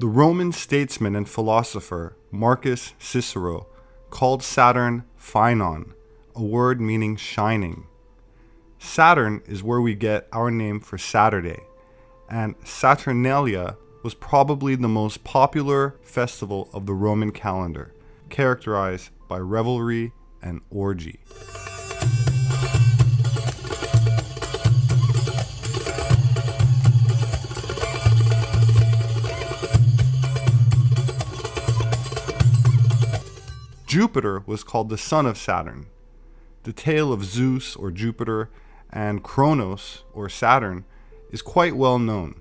The Roman statesman and philosopher Marcus Cicero called Saturn Phaenon, a word meaning shining. Saturn is where we get our name for Saturday, and Saturnalia was probably the most popular festival of the Roman calendar, characterized by revelry and orgy. Jupiter was called the son of Saturn. The tale of Zeus or Jupiter and Kronos or Saturn is quite well known.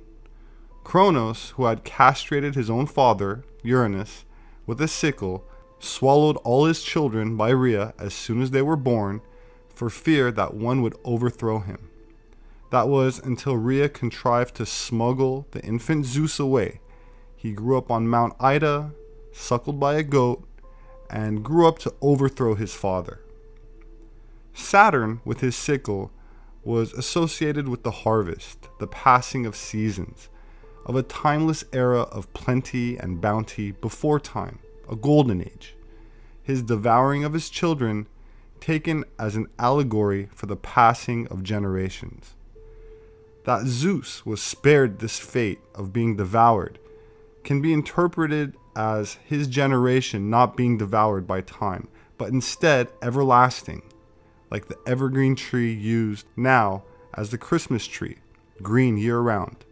Kronos, who had castrated his own father, Uranus, with a sickle, swallowed all his children by Rhea as soon as they were born for fear that one would overthrow him. That was until Rhea contrived to smuggle the infant Zeus away. He grew up on Mount Ida, suckled by a goat, and grew up to overthrow his father. Saturn, with his sickle, was associated with the harvest, the passing of seasons, of a timeless era of plenty and bounty before time, a golden age. His devouring of his children taken as an allegory for the passing of generations. That Zeus was spared this fate of being devoured can be interpreted as his generation not being devoured by time, but instead everlasting, like the evergreen tree used now as the Christmas tree, green year-round.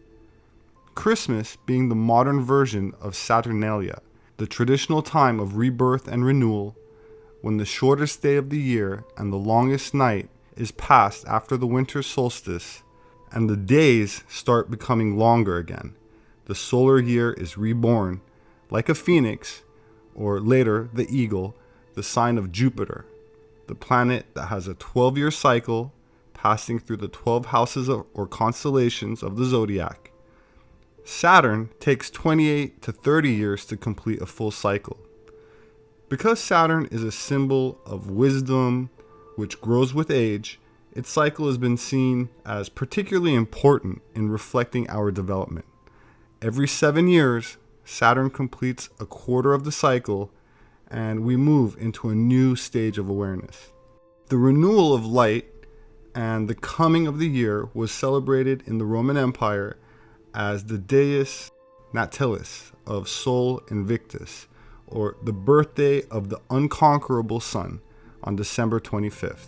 Christmas being the modern version of Saturnalia, the traditional time of rebirth and renewal, when the shortest day of the year and the longest night is passed after the winter solstice, and the days start becoming longer again. The solar year is reborn, like a phoenix, or later the eagle, the sign of Jupiter, the planet that has a 12-year cycle passing through the 12 houses or constellations of the zodiac. Saturn takes 28 to 30 years to complete a full cycle. Because Saturn is a symbol of wisdom, which grows with age, its cycle has been seen as particularly important in reflecting our development. Every 7 years, Saturn completes a quarter of the cycle, and we move into a new stage of awareness. The renewal of light and the coming of the year was celebrated in the Roman Empire as the Dies Natalis of Sol Invictus, or the birthday of the unconquerable sun, on December 25th.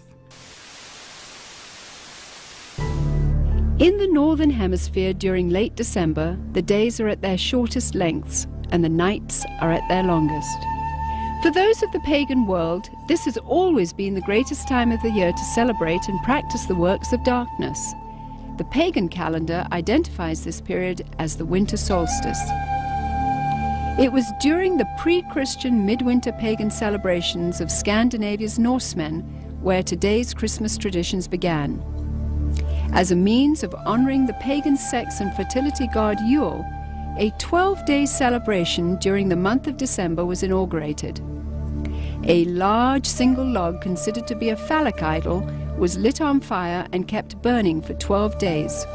In the Northern Hemisphere during late December, the days are at their shortest lengths and the nights are at their longest. For those of the pagan world, this has always been the greatest time of the year to celebrate and practice the works of darkness. The pagan calendar identifies this period as the winter solstice. It was during the pre-Christian midwinter pagan celebrations of Scandinavia's Norsemen where today's Christmas traditions began. As a means of honoring the pagan sex and fertility god Yule, a 12-day celebration during the month of December was inaugurated. A large single log considered to be a phallic idol was lit on fire and kept burning for 12 days.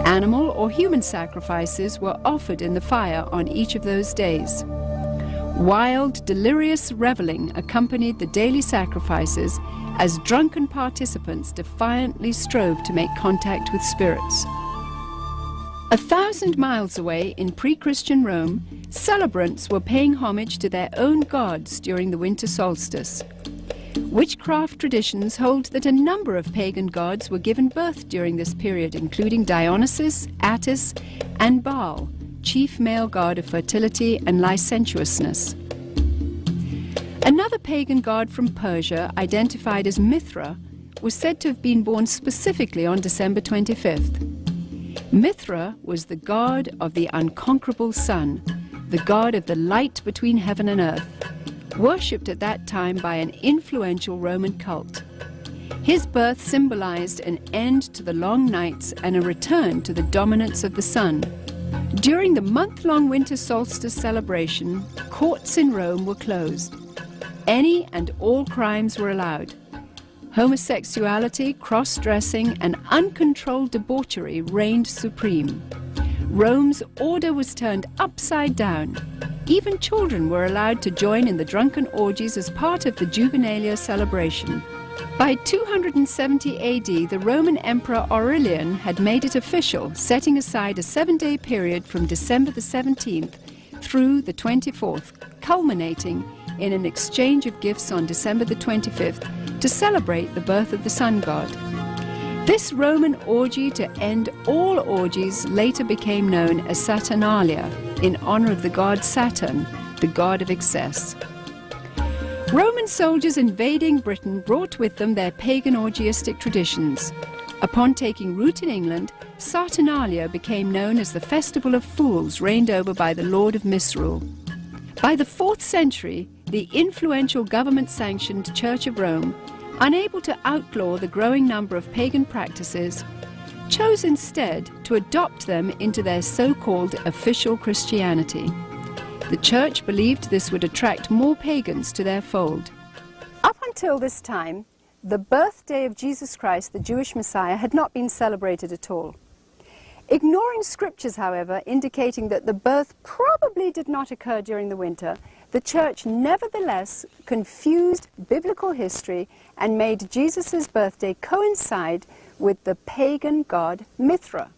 Animal or human sacrifices were offered in the fire on each of those days. Wild, delirious reveling accompanied the daily sacrifices as drunken participants defiantly strove to make contact with spirits. 1,000 miles away in pre-Christian Rome, celebrants were paying homage to their own gods during the winter solstice. Witchcraft traditions hold that a number of pagan gods were given birth during this period, including Dionysus, Attis, and Baal, chief male god of fertility and licentiousness. Another pagan god from Persia, identified as Mithra, was said to have been born specifically on December 25th. Mithra was the god of the unconquerable sun, the god of the light between heaven and earth, worshipped at that time by an influential Roman cult. His birth symbolized an end to the long nights and a return to the dominance of the sun. During the month-long winter solstice celebration, courts in Rome were closed. Any and all crimes were allowed. Homosexuality, cross-dressing, and uncontrolled debauchery reigned supreme. Rome's order was turned upside down. Even children were allowed to join in the drunken orgies as part of the Juvenalia celebration. By 270 AD, the Roman Emperor Aurelian had made it official, setting aside a 7-day period from December the 17th through the 24th, culminating in an exchange of gifts on December the 25th to celebrate the birth of the sun god. This Roman orgy to end all orgies later became known as Saturnalia, in honor of the god Saturn, the god of excess. Roman soldiers invading Britain brought with them their pagan orgiastic traditions. Upon taking root in England, Saturnalia became known as the Festival of Fools, reigned over by the Lord of Misrule. By the 4th century, the influential government-sanctioned Church of Rome, unable to outlaw the growing number of pagan practices, chose instead to adopt them into their so-called official Christianity. The Church believed this would attract more pagans to their fold. Up until this time, the birthday of Jesus Christ, the Jewish Messiah, had not been celebrated at all. Ignoring scriptures, however, indicating that the birth probably did not occur during the winter, the Church nevertheless confused biblical history and made Jesus' birthday coincide with the pagan god Mithra.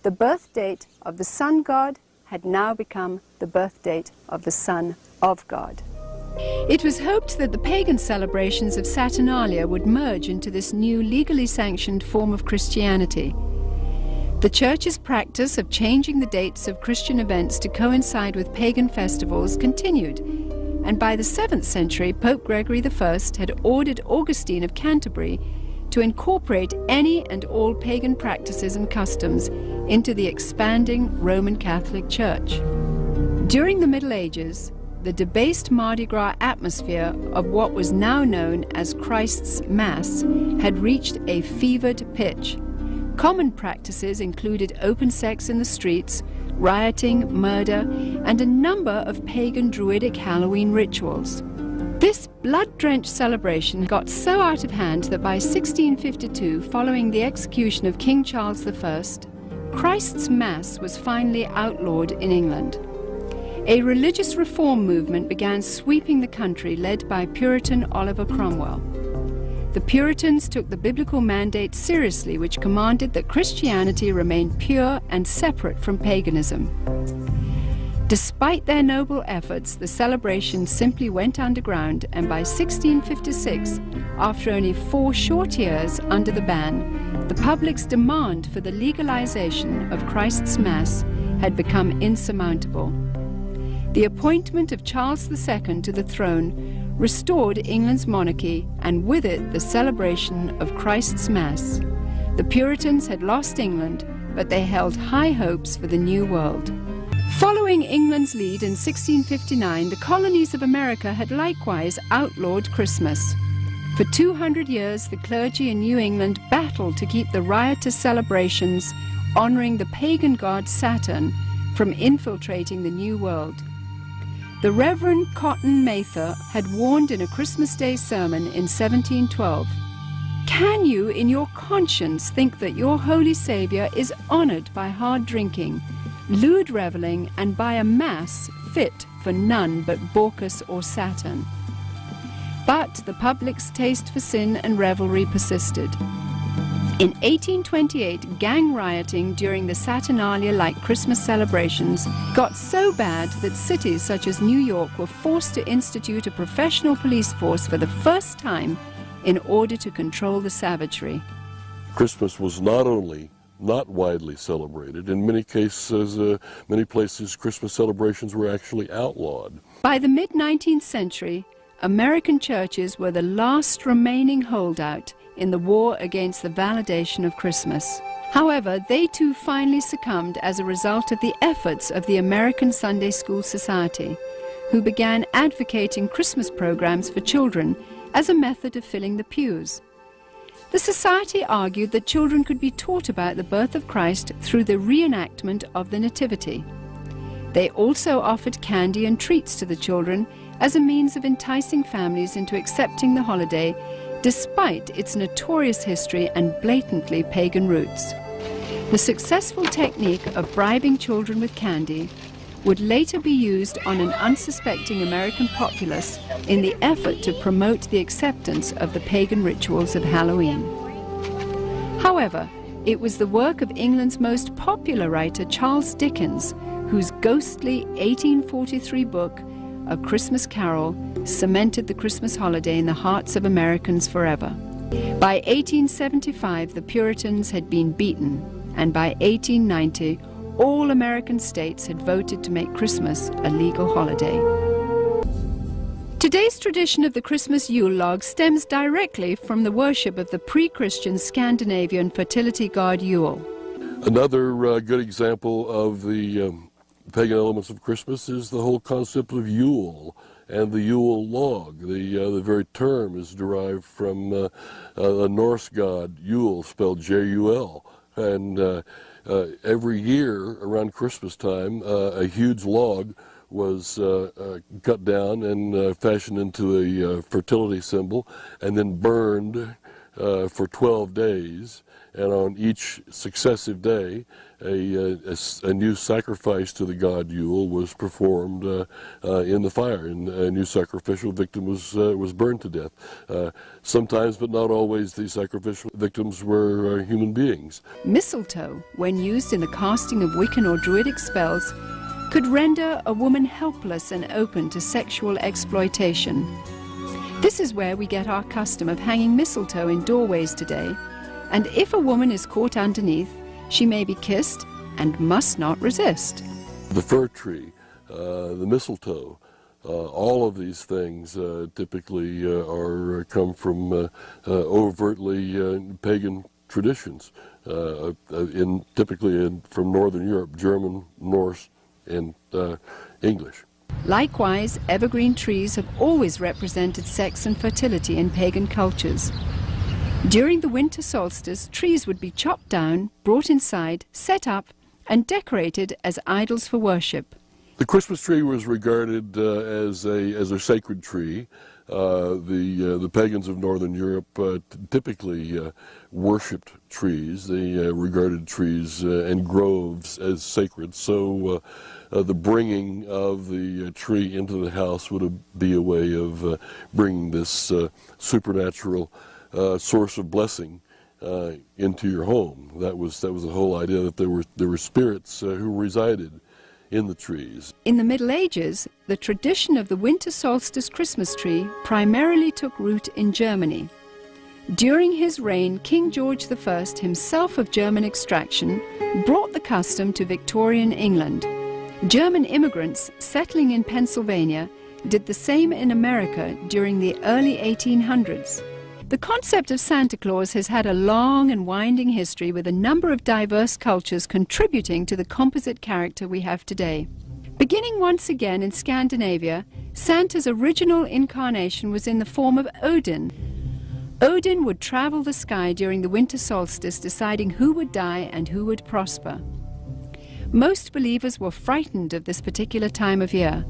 The birth date of the sun god had now become the birth date of the Son of God. It was hoped that the pagan celebrations of Saturnalia would merge into this new legally sanctioned form of Christianity. The Church's practice of changing the dates of Christian events to coincide with pagan festivals continued, and by the 7th century, Pope Gregory I had ordered Augustine of Canterbury to incorporate any and all pagan practices and customs into the expanding Roman Catholic Church. During the Middle Ages, the debased Mardi Gras atmosphere of what was now known as Christ's Mass had reached a fevered pitch. Common practices included open sex in the streets, rioting, murder, and a number of pagan druidic Halloween rituals. This blood-drenched celebration got so out of hand that by 1652, following the execution of King Charles I, Christ's Mass was finally outlawed in England. A religious reform movement began sweeping the country, led by Puritan Oliver Cromwell. The Puritans took the biblical mandate seriously, which commanded that Christianity remain pure and separate from paganism. Despite their noble efforts, the celebration simply went underground, and by 1656, after only 4 short years under the ban, the public's demand for the legalization of Christ's Mass had become insurmountable. The appointment of Charles II to the throne restored England's monarchy, and with it the celebration of Christ's Mass. The Puritans had lost England, but they held high hopes for the New World. Following England's lead in 1659, the colonies of America had likewise outlawed Christmas. For 200 years, the clergy in New England battled to keep the riotous celebrations honoring the pagan god Saturn from infiltrating the New World. The Reverend Cotton Mather had warned in a Christmas Day sermon in 1712, "Can you in your conscience think that your holy Saviour is honoured by hard drinking, lewd revelling, and by a mass fit for none but Bacchus or Saturn?" But the public's taste for sin and revelry persisted. In 1828, gang rioting during the Saturnalia-like Christmas celebrations got so bad that cities such as New York were forced to institute a professional police force for the first time in order to control the savagery. Christmas was not only not widely celebrated, in many cases, many places, Christmas celebrations were actually outlawed. By the mid-19th century, American churches were the last remaining holdout in the war against the validation of Christmas. However, they too finally succumbed as a result of the efforts of the American Sunday School Society, who began advocating Christmas programs for children as a method of filling the pews. The society argued that children could be taught about the birth of Christ through the reenactment of the Nativity. They also offered candy and treats to the children as a means of enticing families into accepting the holiday, despite its notorious history and blatantly pagan roots. The successful technique of bribing children with candy would later be used on an unsuspecting American populace in the effort to promote the acceptance of the pagan rituals of Halloween. However, it was the work of England's most popular writer, Charles Dickens, whose ghostly 1843 book, A Christmas Carol, cemented the Christmas holiday in the hearts of Americans forever. By 1875, the Puritans had been beaten, and by 1890, all American states had voted to make Christmas a legal holiday. Today's tradition of the Christmas Yule log stems directly from the worship of the pre-Christian Scandinavian fertility god Yule. Another good example of the pagan elements of Christmas is the whole concept of Yule and the Yule log. The very term is derived from the Norse god Yule, spelled J-U-L. And every year around Christmas time, a huge log was cut down and fashioned into a fertility symbol and then burned for 12 days. And on each successive day, a new sacrifice to the god Yule was performed in the fire, and a new sacrificial victim was burned to death. Sometimes, but not always, the sacrificial victims were human beings. Mistletoe, when used in the casting of Wiccan or Druidic spells, could render a woman helpless and open to sexual exploitation. This is where we get our custom of hanging mistletoe in doorways today, and if a woman is caught underneath, she may be kissed and must not resist. The fir tree, the mistletoe, all of these things typically come from overtly pagan traditions, typically from Northern Europe, German, Norse, and English. Likewise, evergreen trees have always represented sex and fertility in pagan cultures. During the winter solstice, trees would be chopped down, brought inside, set up, and decorated as idols for worship. The Christmas tree was regarded as a sacred tree. The pagans of Northern Europe typically worshipped trees. They regarded trees and groves as sacred. So the bringing of the tree into the house would be a way of bringing this supernatural source of blessing into your home. That was the whole idea, that there were spirits who resided in the trees. In the Middle Ages, the tradition of the winter solstice Christmas tree primarily took root in Germany. During his reign, King George I, himself of German extraction, brought the custom to Victorian England. German immigrants settling in Pennsylvania did the same in America during the early 1800s. The concept of Santa Claus has had a long and winding history, with a number of diverse cultures contributing to the composite character we have today. Beginning once again in Scandinavia, Santa's original incarnation was in the form of Odin. Odin would travel the sky during the winter solstice, deciding who would die and who would prosper. Most believers were frightened of this particular time of year.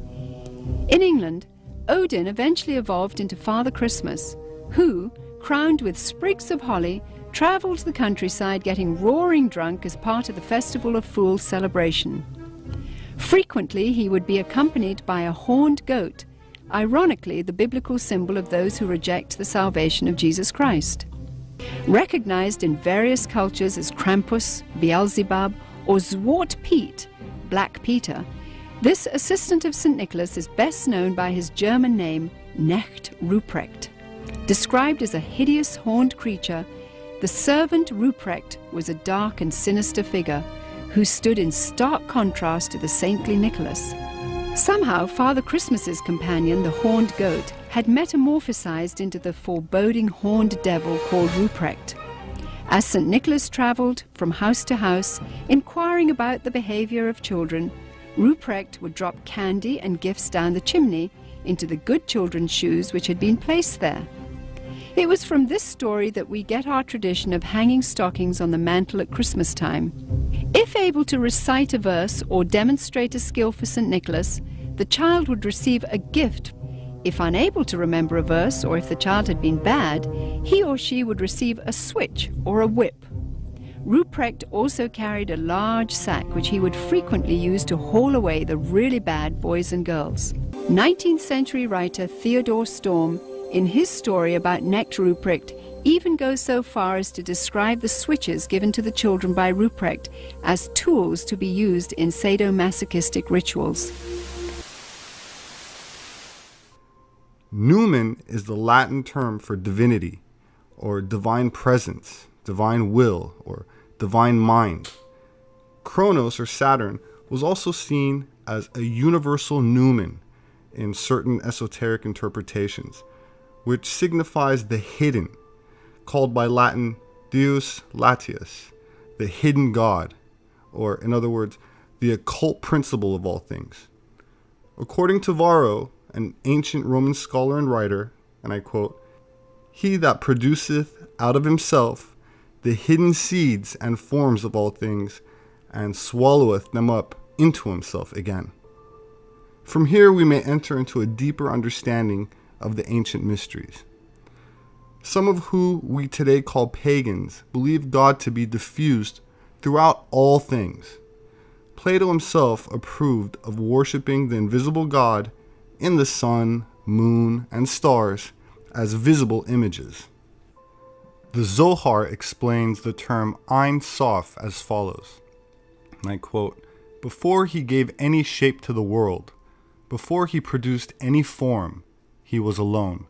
In England, Odin eventually evolved into Father Christmas, who, crowned with sprigs of holly, travelled the countryside getting roaring drunk as part of the Festival of Fools celebration. Frequently, he would be accompanied by a horned goat, ironically the biblical symbol of those who reject the salvation of Jesus Christ. Recognized in various cultures as Krampus, Beelzebub, or Zwart Piet, Black Peter, this assistant of St. Nicholas is best known by his German name, Knecht Ruprecht. Described as a hideous horned creature, the servant Ruprecht was a dark and sinister figure who stood in stark contrast to the saintly Nicholas. Somehow, Father Christmas's companion, the horned goat, had metamorphosized into the foreboding horned devil called Ruprecht. As St. Nicholas traveled from house to house, inquiring about the behavior of children, Ruprecht would drop candy and gifts down the chimney into the good children's shoes which had been placed there. It was from this story that we get our tradition of hanging stockings on the mantle at Christmas time. If able to recite a verse or demonstrate a skill for St. Nicholas, the child would receive a gift. If unable to remember a verse, or if the child had been bad, he or she would receive a switch or a whip. Ruprecht also carried a large sack which he would frequently use to haul away the really bad boys and girls. 19th century writer Theodore Storm, in his story about Knecht Ruprecht, even goes so far as to describe the switches given to the children by Ruprecht as tools to be used in sadomasochistic rituals. Numen is the Latin term for divinity, or divine presence, divine will, or divine mind. Kronos, or Saturn, was also seen as a universal numen in certain esoteric interpretations, which signifies the hidden, called by Latin Deus Latius, the hidden God, or in other words, the occult principle of all things. According to Varro, an ancient Roman scholar and writer, and I quote, "He that produceth out of himself the hidden seeds and forms of all things, and swalloweth them up into himself again." From here we may enter into a deeper understanding of the ancient mysteries. Some of who we today call pagans believe God to be diffused throughout all things. Plato himself approved of worshiping the invisible God in the sun, moon, and stars as visible images. The Zohar explains the term Ein Sof as follows, and I quote, "Before he gave any shape to the world, before he produced any form, he was alone,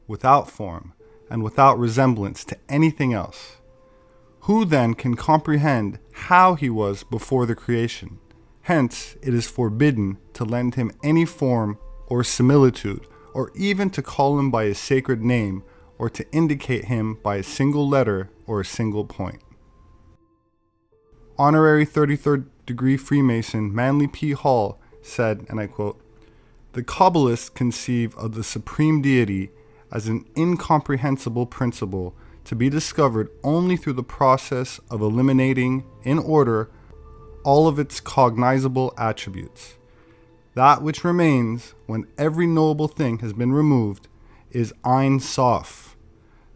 without form, and without resemblance to anything else. Who then can comprehend how he was before the creation? Hence, it is forbidden to lend him any form or similitude, or even to call him by his sacred name, or to indicate him by a single letter or a single point." Honorary 33rd degree Freemason Manly P. Hall said, and I quote, "The Kabbalists conceive of the supreme deity as an incomprehensible principle to be discovered only through the process of eliminating, in order, all of its cognizable attributes. That which remains, when every knowable thing has been removed, is Ein Sof,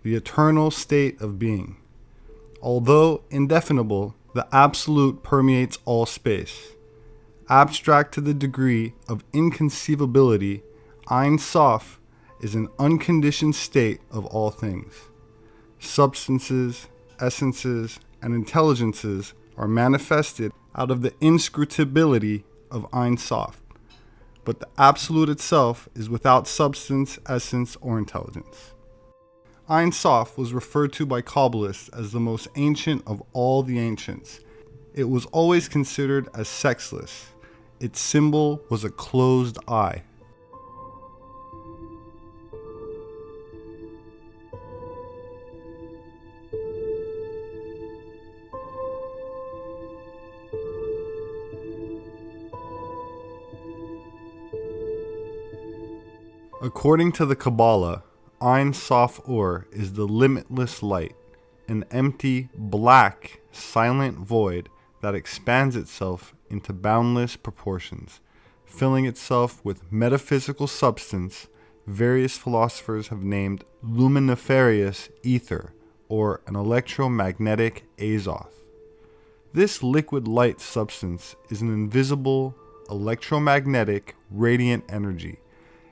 the eternal state of being. Although indefinable, the absolute permeates all space. Abstract to the degree of inconceivability, Ein Sof is an unconditioned state of all things. Substances, essences, and intelligences are manifested out of the inscrutability of Ein Sof. But the absolute itself is without substance, essence, or intelligence." Ein Sof was referred to by Kabbalists as the most ancient of all the ancients. It was always considered as sexless. Its symbol was a closed eye. According to the Kabbalah, Ein Sof Or is the limitless light, an empty, black, silent void that expands itself into boundless proportions, filling itself with metaphysical substance various philosophers have named luminiferous ether, or an electromagnetic azoth. This liquid light substance is an invisible, electromagnetic, radiant energy.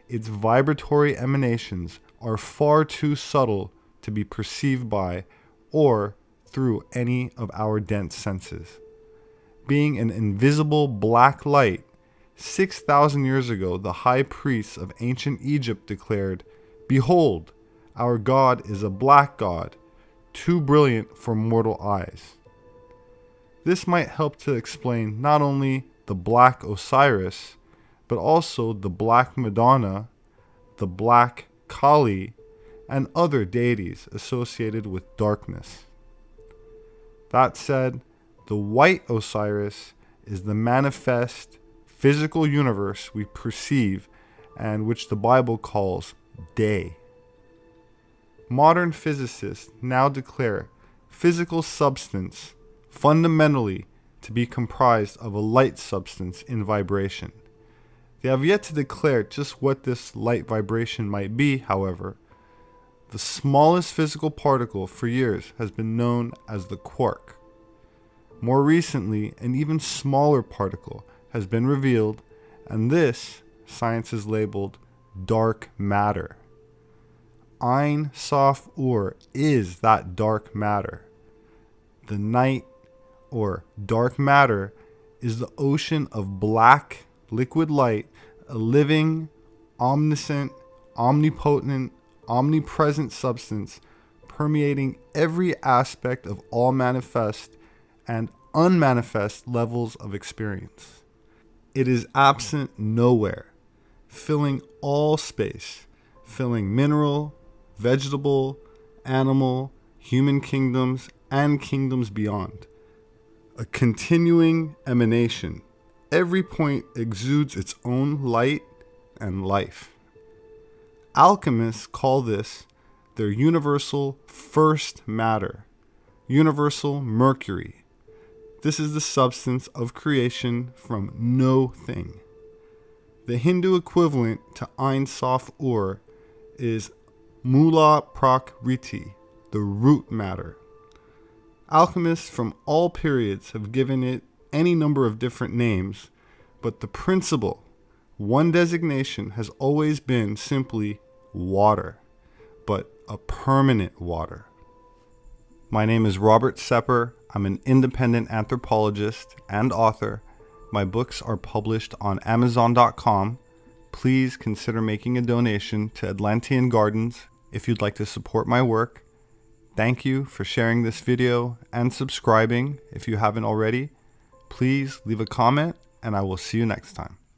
Its vibratory emanations are far too subtle to be perceived by or through any of our dense senses. Being an invisible black light, 6,000 years ago the high priests of ancient Egypt declared, "Behold, our God is a black God, too brilliant for mortal eyes." This might help to explain not only the black Osiris, but also the black Madonna, the black Kali, and other deities associated with darkness. That said, the white Osiris is the manifest physical universe we perceive and which the Bible calls day. Modern physicists now declare physical substance fundamentally to be comprised of a light substance in vibration. They have yet to declare just what this light vibration might be, however. The smallest physical particle for years has been known as the quark. More recently, an even smaller particle has been revealed, and this science has labeled dark matter. Ein Sof Ur is that dark matter. The night, or dark matter, is the ocean of black liquid light, a living, omniscient, omnipotent, omnipresent substance permeating every aspect of all manifest and unmanifest levels of experience. It is absent nowhere, filling all space, filling mineral, vegetable, animal, human kingdoms, and kingdoms beyond. A continuing emanation. Every point exudes its own light and life. Alchemists call this their universal first matter, universal mercury. This is the substance of creation from no thing. The Hindu equivalent to Ein Sof Ur is Mula Prakriti, the root matter. Alchemists from all periods have given it any number of different names, but the principle, one designation, has always been simply water, but a permanent water. My name is Robert Sepper. I'm an independent anthropologist and author. My books are published on Amazon.com. Please consider making a donation to Atlantean Gardens if you'd like to support my work. Thank you for sharing this video and subscribing if you haven't already. Please leave a comment, and I will see you next time.